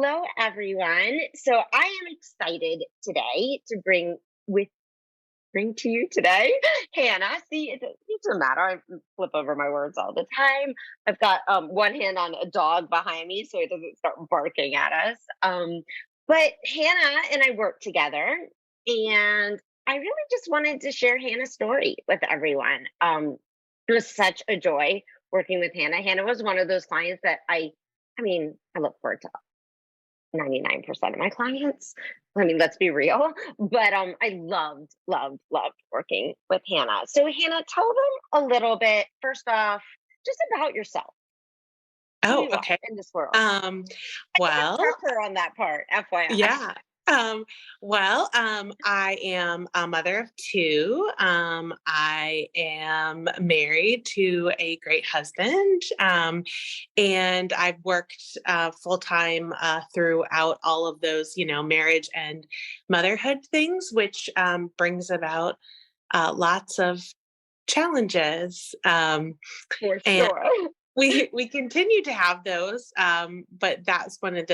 Hello, everyone. So I am excited today to bring to you today, Hannah. See, it doesn't matter. I flip over my words all the time. I've got one hand on a dog behind me, so it doesn't start barking at us. But Hannah and I work together, and I really just wanted to share Hannah's story with everyone. It was such a joy working with Hannah. Hannah was one of those clients that I look forward to 99% of my clients. I mean, let's be real. But I loved working with Hannah. So Hannah, tell them a little bit, first off, just about yourself, who Oh, you are okay. in this world. Um, I didn't well, prep her on that part, FYI. yeah. I am a mother of two. I am married to a great husband. And I've worked full time throughout all of those, marriage and motherhood things, which brings about lots of challenges. For And sure. we continue to have those, but that's one of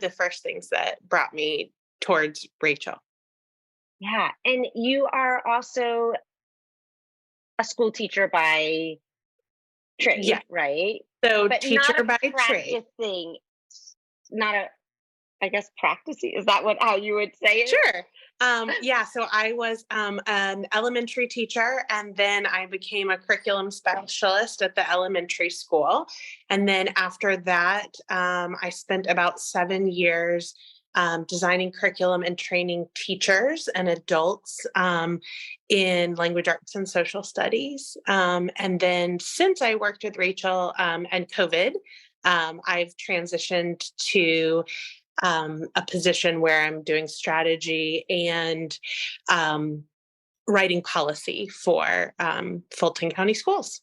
the first things that brought me towards Rachel. Yeah. And you are also a school teacher by trade, Yeah. right? So But not teacher a by trade. practicing, not a, I guess, practicing. Is that how you would say it? Sure. Yeah, so I was an elementary teacher, and then I became a curriculum specialist at the elementary school. And then after that, I spent about 7 years designing curriculum and training teachers and adults in language arts and social studies. And then since I worked with Rachel and COVID, I've transitioned to a position where I'm doing strategy and um, writing policy for Fulton County Schools.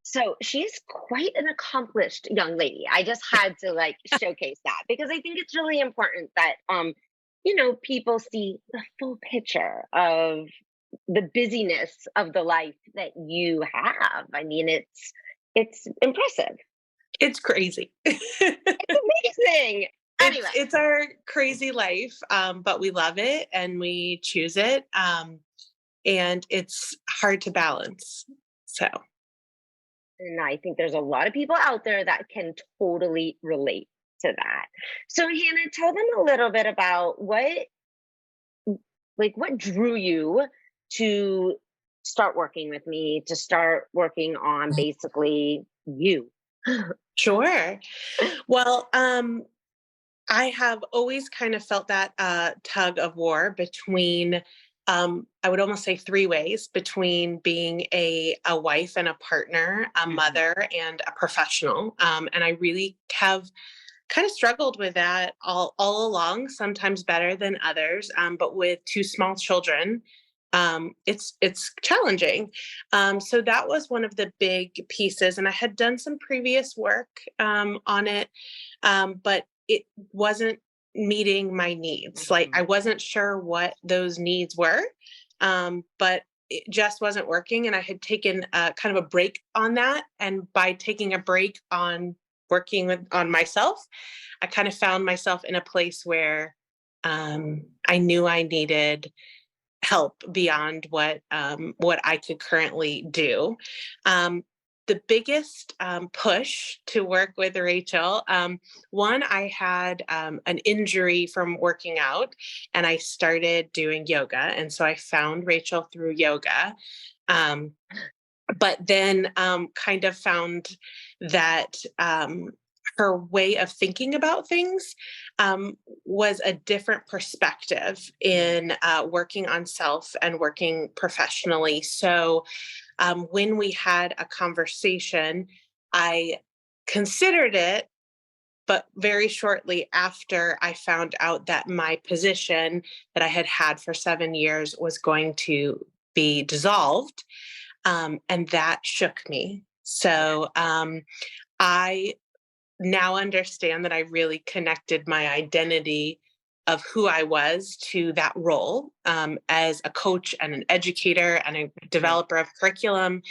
So she's quite an accomplished young lady. I just had to showcase that because I think it's really important that people see the full picture of the busyness of the life that you have. I mean, it's impressive. It's crazy. It's amazing. it's Anyway, it's our crazy life, but we love it and we choose it, and it's hard to balance. So and I think there's a lot of people out there that can totally relate to that. So Hannah, tell them a little bit about what drew you to start working with me, to start working on basically you. sure. Well, I have always kind of felt that tug of war between, I would almost say three ways between being a wife and a partner, a Mhm. mother and a professional. And I really have kind of struggled with that all along, sometimes better than others. But with two small children, it's challenging. So that was one of the big pieces. And I had done some previous work on it, but it wasn't meeting my needs. Like I Mhm. wasn't sure what those needs were, but it just wasn't working. And I had taken kind of a break on that. And by taking a break on on myself, I kind of found myself in a place where I knew I needed help beyond what I could currently do. Um, the biggest push to work with Rachel, one, I had an injury from working out, and I started doing yoga, and so I found Rachel through yoga. Um, but then kind of found that her way of thinking about things was a different perspective in working on self and working professionally. So when we had a conversation, I considered it. But very shortly after, I found out that my position that I had had for 7 years was going to be dissolved, and that shook me. So I now understand that I really connected my identity of who I was to that role as a coach and an educator and a Mhm. developer of curriculum.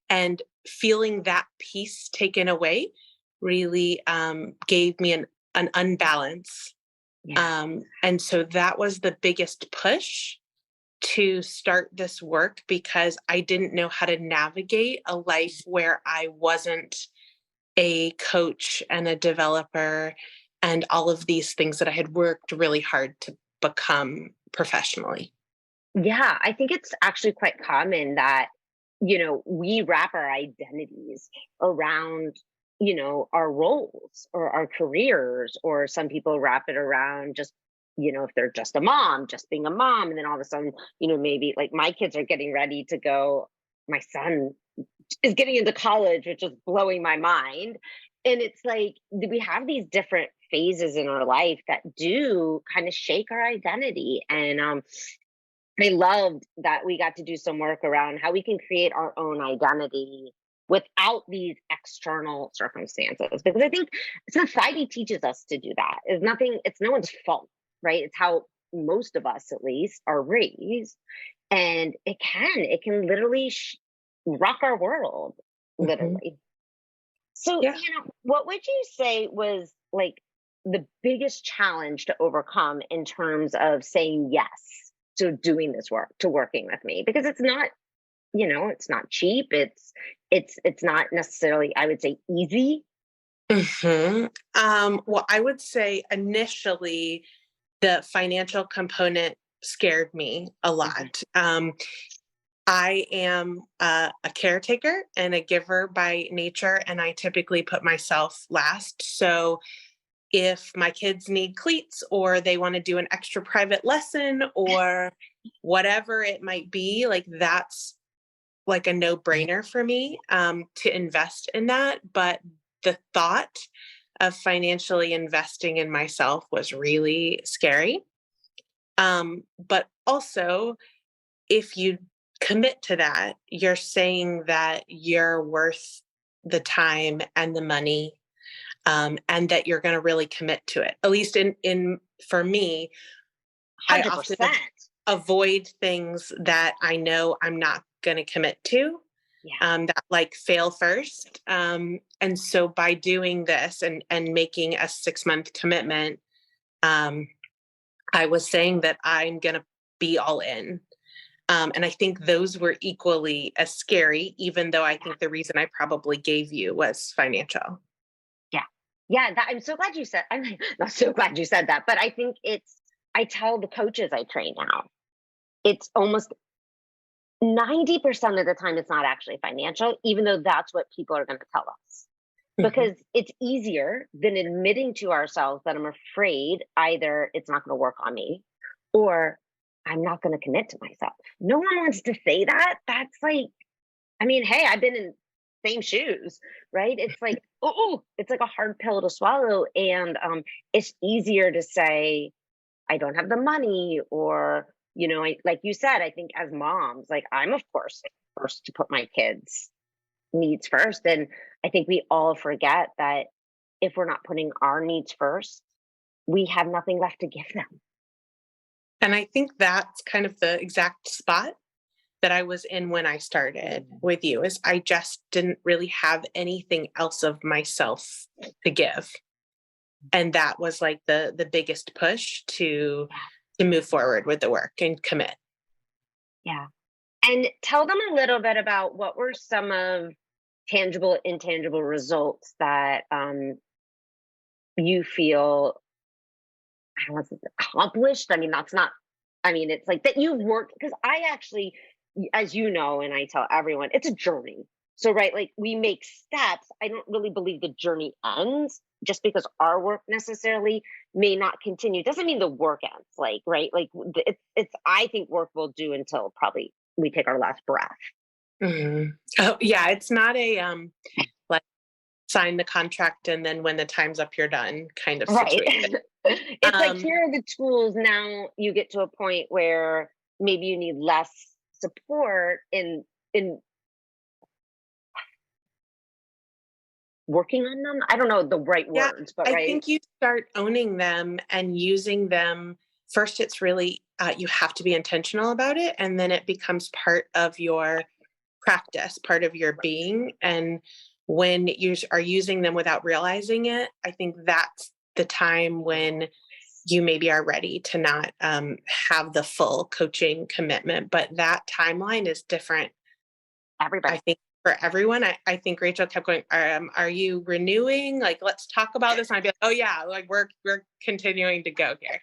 And feeling that piece taken away really gave me an unbalance. Yeah. And so that was the biggest push to start this work, because I didn't know how to navigate a life where I wasn't a coach and a developer and all of these things that I had worked really hard to become professionally. Yeah, I think it's actually quite common that, we wrap our identities around, our roles or our careers, or some people wrap it around just, if they're just a mom, just being a mom. And then all of a sudden, maybe like my kids are getting ready to go. My son is getting into college, which is blowing my mind. And it's like we have these different phases in our life that do kind of shake our identity. And I loved that we got to do some work around how we can create our own identity without these external circumstances. Because I think society teaches us to do that. It's no one's fault, right? It's how most of us, at least, are raised. And it can literally rock our world, Mhm. literally. So, Yeah. what would you say was like the biggest challenge to overcome in terms of saying yes to doing this work, to working with me? Because it's not cheap. It's not necessarily, I would say, easy. Well, I would say initially the financial component scared me a Mhm. lot. I am a caretaker and a giver by nature, and I typically put myself last. So if my kids need cleats or they want to do an extra private lesson or whatever it might be, like that's like a no brainer for me to invest in that. But the thought of financially investing in myself was really scary. But also, if you commit to that, you're saying that you're worth the time and the money, and that you're going to really commit to it. At least in for me, I often 100%. avoid things that I know I'm not going to commit to, Yeah. that like fail first. And so by doing this and making a 6 month commitment, um, I was saying that I'm going to be all in. And I think those were equally as scary, even though I think the reason I probably gave you was financial. Yeah. Yeah. I'm so glad you said, I'm like, not so glad you said that, but I think I tell the coaches I train now, it's almost 90% of the time, it's not actually financial, even though that's what people are going to tell us. Mhm. Because it's easier than admitting to ourselves that I'm afraid either it's not going to work on me or I'm not going to commit to myself. No one wants to say that. That's like, I mean, hey, I've been in same shoes, right? It's like, oh, it's like a hard pill to swallow. And it's easier to say, I don't have the money, or, like you said, I think as moms, like I'm, of course, first to put my kids' needs first. And I think we all forget that if we're not putting our needs first, we have nothing left to give them. And I think that's kind of the exact spot that I was in when I started with you, is I just didn't really have anything else of myself to give. And that was like the biggest push to move forward with the work and commit. Yeah. And tell them a little bit about what were some of tangible, intangible results that you feel, I don't want to say accomplished. I mean, that's not, I mean, it's like that you've worked, because I actually, as you know, and I tell everyone, it's a journey. So, right, like we make steps. I don't really believe the journey ends just because our work necessarily may not continue. Doesn't mean the work ends. Like, right, like I think work will do until probably we take our last breath. Mhm. Oh, yeah, it's not a, like, sign the contract and then when the time's up, you're done kind of Right. situation. It's like, Um, here are the tools. Now you get to a point where maybe you need less support in working on them. I don't know the right yeah, words, but I right. think you start owning them and using them. First, it's really, you have to be intentional about it, and then it becomes part of your practice, part of your being. And when you are using them without realizing it, I think that's the time when you maybe are ready to not have the full coaching commitment. But that timeline is different, I Everybody. think, for everyone. I think Rachel kept going, are you renewing? Like, let's talk about this. And I'd be like, oh yeah, like we're continuing to go here.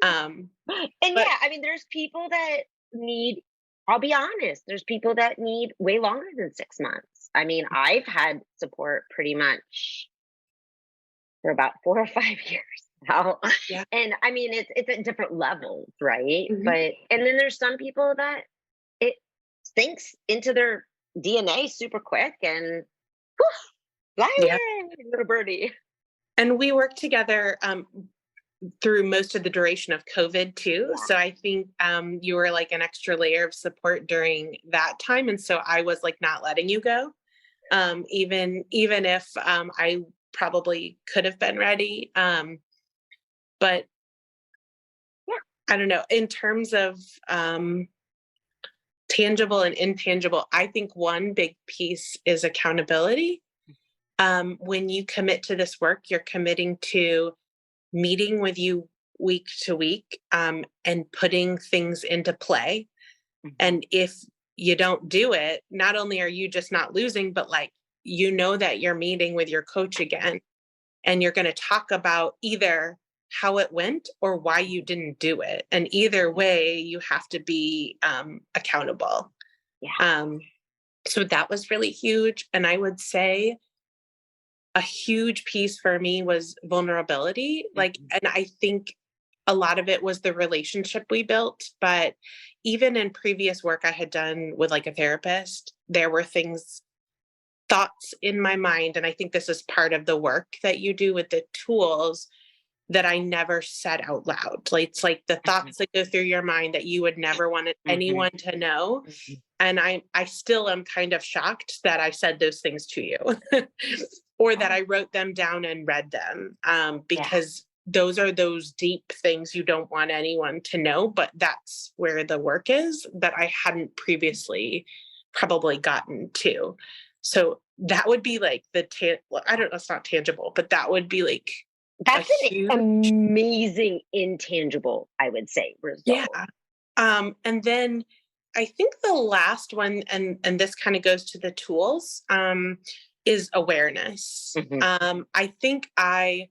Um, And but yeah, I mean, there's people that need, I'll be honest, there's people that need way longer than 6 months. I mean, I've had support pretty much for about 4 or 5 years now. yeah. And I mean, it's at different levels, right? Mhm. But and then there's some people that it sinks into their DNA super quick and poof, fly Yeah. away, little birdie. And we worked together through most of the duration of COVID too. Yeah. So I think you were like an extra layer of support during that time. And so I was like not letting you go. Even if I probably could have been ready. But Yeah. I don't know, in terms of tangible and intangible, I think one big piece is accountability. When you commit to this work, you're committing to meeting with you week to week, and putting things into play. Mhm. And if you don't do it, not only are you just not losing, but like, you know that you're meeting with your coach again and you're going to talk about either how it went or why you didn't do it. And either way, you have to be accountable. Yeah. Um, so that was really huge. And I would say a huge piece for me was vulnerability. Like, Mhm. and I think a lot of it was the relationship we built. But even in previous work I had done with like a therapist, there were things, thoughts in my mind. And I think this is part of the work that you do with the tools that I never said out loud. Like it's like the Mhm. thoughts that go through your mind that you would never want Mhm. anyone to know. Mhm. And I still am kind of shocked that I said those things to you or that Oh, I wrote them down and read them, yeah. because those are those deep things you don't want anyone to know. But that's where the work is that I hadn't previously probably gotten to. So that would be like well, I don't know, it's not tangible, but that would be like a That's an huge, amazing intangible, I would say, yeah. result. And then I think the last one, and this kind of goes to the tools, is awareness. Mhm. I think I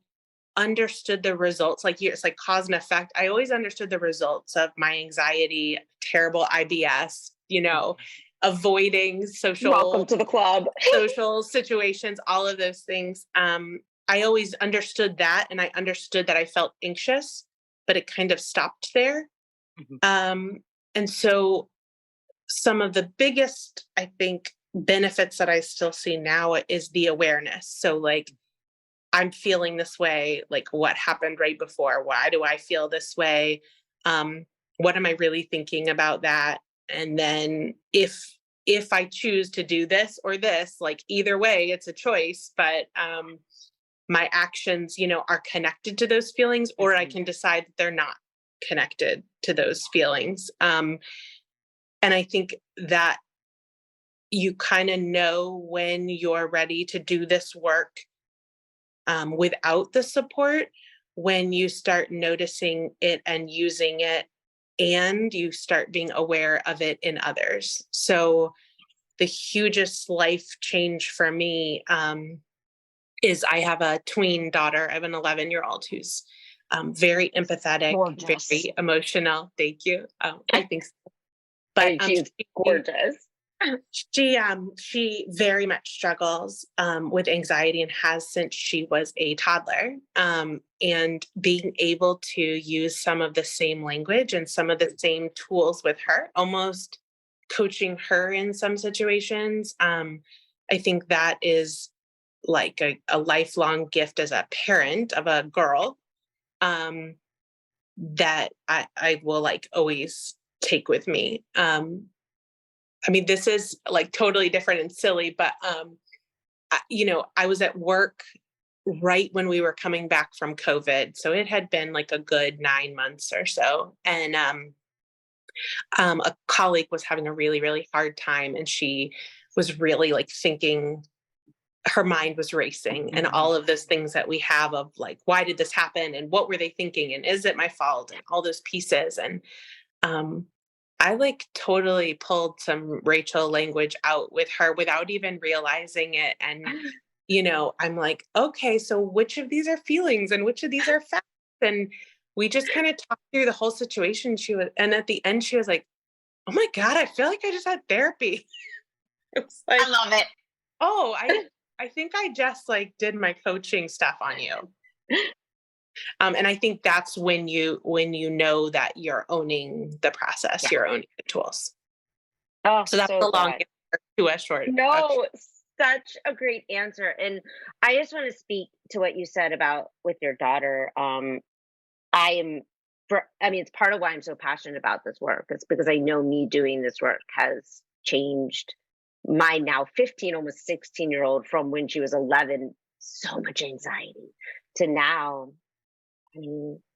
understood the results, like it's like cause and effect. I always understood the results of my anxiety, terrible IBS, avoiding Welcome to the club. social situations, all of those things. I always understood that, and I understood that I felt anxious, but it kind of stopped there. Mhm. Um, and so some of the biggest, I think, benefits that I still see now is the awareness. So like I'm feeling this way, like what happened right before? Why do I feel this way? What am I really thinking about that? And then if I choose to do this or this, like either way, it's a choice, but my actions, are connected to those feelings, or I Mhm. can decide that they're not connected to those feelings. And I think that you kind of know when you're ready to do this work without the support, when you start noticing it and using it, and you start being aware of it in others. So, the hugest life change for me is I have a tween daughter. I have an 11-year-old who's very empathetic, Gorgeous. very emotional. Thank you. I think so. I But mean, she is she, gorgeous. she very much struggles with anxiety and has since she was a toddler. And being able to use some of the same language and some of the same tools with her, almost coaching her in some situations, I think that is like a lifelong gift as a parent of a girl, um, that I will like always take with me. I mean, this is like totally different and silly, but I was at work right when we were coming back from COVID, so it had been like a good 9 months or so, and a colleague was having a really really hard time, and she was really like thinking her mind was racing and all of those things that we have of like, why did this happen? And what were they thinking? And is it my fault? And all those pieces. And um, I like totally pulled some Rachel language out with her without even realizing it. And, I'm like, okay, so which of these are feelings and which of these are facts? And we just kind of talked through the whole situation. And at the end, she was like, oh my God, I feel like I just had therapy. It was like, I love it. oh, I think I just like did my coaching stuff on you. And I think that's when you know that you're owning the process, Yeah. you're owning the tools. Oh, So that's a long answer to a short. No, such a great answer. And I just want to speak to what you said about with your daughter. It's part of why I'm so passionate about this work. It's because I know me doing this work has changed my now 15, almost 16-year-old from when she was 11, so much anxiety to now,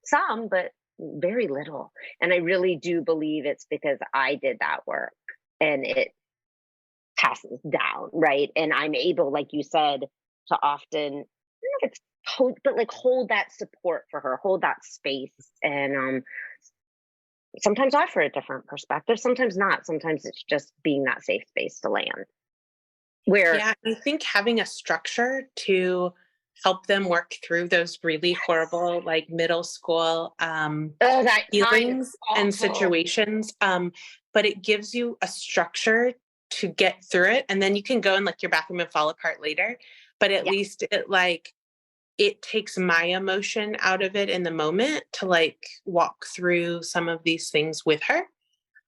some, but very little. And I really do believe it's because I did that work and it passes down, right? And I'm able, like you said, to often, I don't know if it's but like hold that support for her, hold that space, and sometimes offer a different perspective, sometimes not. Sometimes it's just being that safe space to land. Yeah, I think having a structure to help them work through those really horrible, like middle school That time is feelings and awful. situations. But it gives you a structure to get through it. And then you can go in like your bathroom and fall apart later. But at Yeah, least it takes my emotion out of it in the moment to like walk through some of these things with her.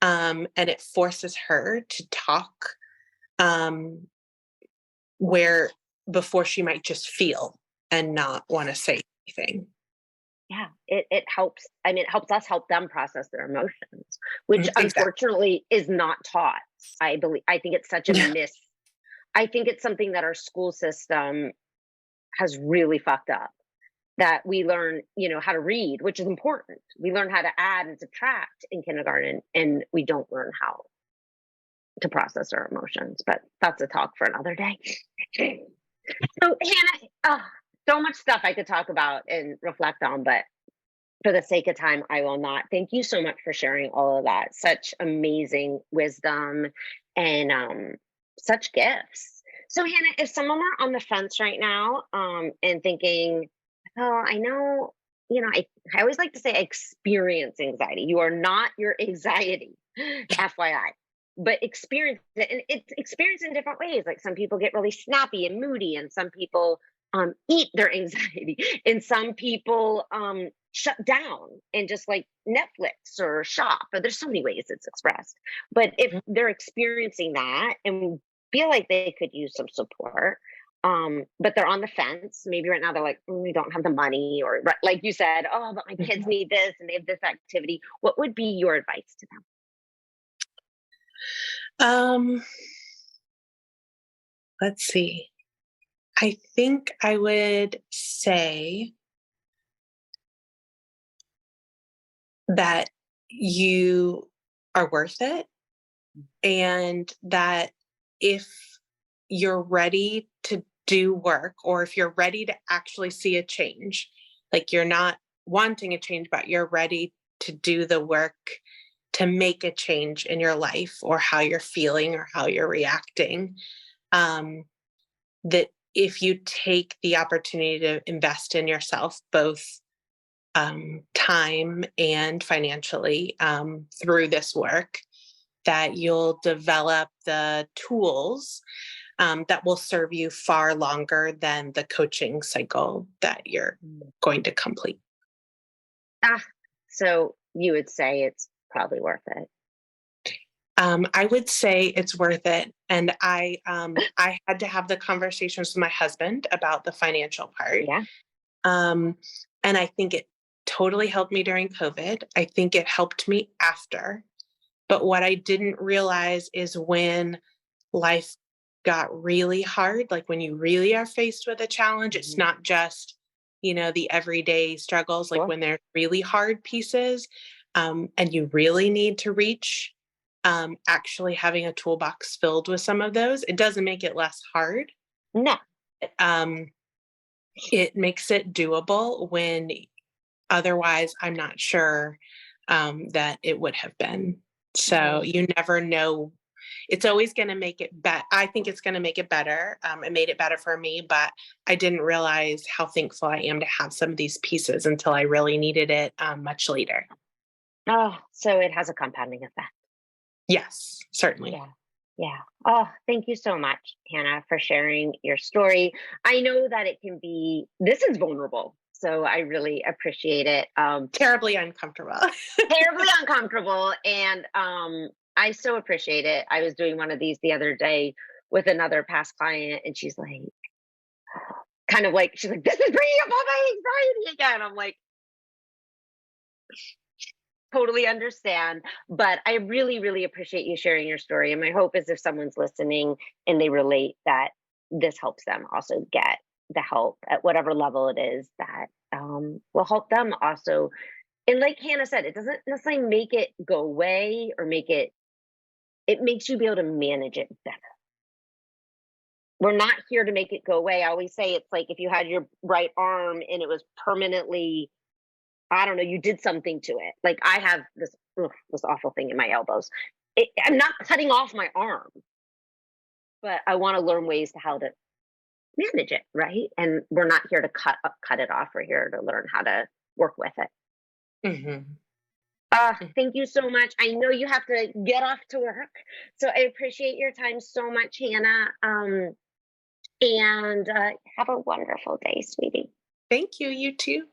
And it forces her to talk where before she might just feel and not want to say anything. yeah. It helps. I mean, it helps us help them process their emotions, which Exactly. unfortunately is not taught. I think it's such a miss. I think it's something that our school system has really fucked up. That we learn, how to read, which is important. We learn how to add and subtract in kindergarten, and we don't learn how to process our emotions. But that's a talk for another day. So, Hannah, so much stuff I could talk about and reflect on, but for the sake of time, I will not. Thank you so much for sharing all of that. Such amazing wisdom and such gifts. So, Hannah, if someone were on the fence right now and thinking, oh, I know, I always like to say experience anxiety. You are not your anxiety, FYI. But experience it, and it's experienced in different ways. Like some people get really snappy and moody, and some people eat their anxiety, and some people shut down and just like Netflix or shop. But there's so many ways it's expressed. But if they're experiencing that and feel like they could use some support, but they're on the fence. Maybe right now they're like, we don't have the money, or like you said, oh, but my kids need this and they have this activity. What would be your advice to them? Um, let's see. I think I would say that you are worth it and that if you're ready to do work or if you're ready to actually see a change, like you're not wanting a change, but you're ready to do the work to make a change in your life or how you're feeling or how you're reacting, that if you take the opportunity to invest in yourself, both time and financially through this work, that you'll develop the tools that will serve you far longer than the coaching cycle that you're going to complete. So you would say it's probably worth it. I would say it's worth it. And I had to have the conversations with my husband about the financial part. Yeah. And I think it totally helped me during COVID. I think it helped me after. But what I didn't realize is when life got really hard, like when you really are faced with a challenge, it's not just, the everyday struggles, like Sure. when there's really hard pieces and you really need to reach, actually having a toolbox filled with some of those, it doesn't make it less hard. No. um, it makes it doable when otherwise I'm not sure that it would have been. So Oh, you never know. It's always going to make it better. I think it's going to make it better. It made it better for me, but I didn't realize how thankful I am to have some of these pieces until I really needed it much later. oh, so it has a compounding effect. Yes, certainly. Yeah. Yeah. Oh, thank you so much, Hannah, for sharing your story. I know that this is vulnerable. So I really appreciate it. Terribly uncomfortable. Terribly uncomfortable. And I so appreciate it. I was doing one of these the other day with another past client, and she's like, kind of like, she's like, this is bringing up all my anxiety again. I'm like, totally understand. But I really, really appreciate you sharing your story. And my hope is if someone's listening and they relate, that this helps them also get the help at whatever level it is that will help them also. And like Hannah said, it doesn't necessarily make it go away or it makes you be able to manage it better. We're not here to make it go away. I always say it's like if you had your right arm and it was permanently, I don't know, you did something to it. Like I have this awful thing in my elbows. I'm not cutting off my arm, but I want to learn ways to how to manage it, right? And we're not here to cut it off. We're here to learn how to work with it. Mhm. Thank you so much. I know you have to get off to work, so I appreciate your time so much, Hannah. And have a wonderful day, sweetie. Thank you. You too.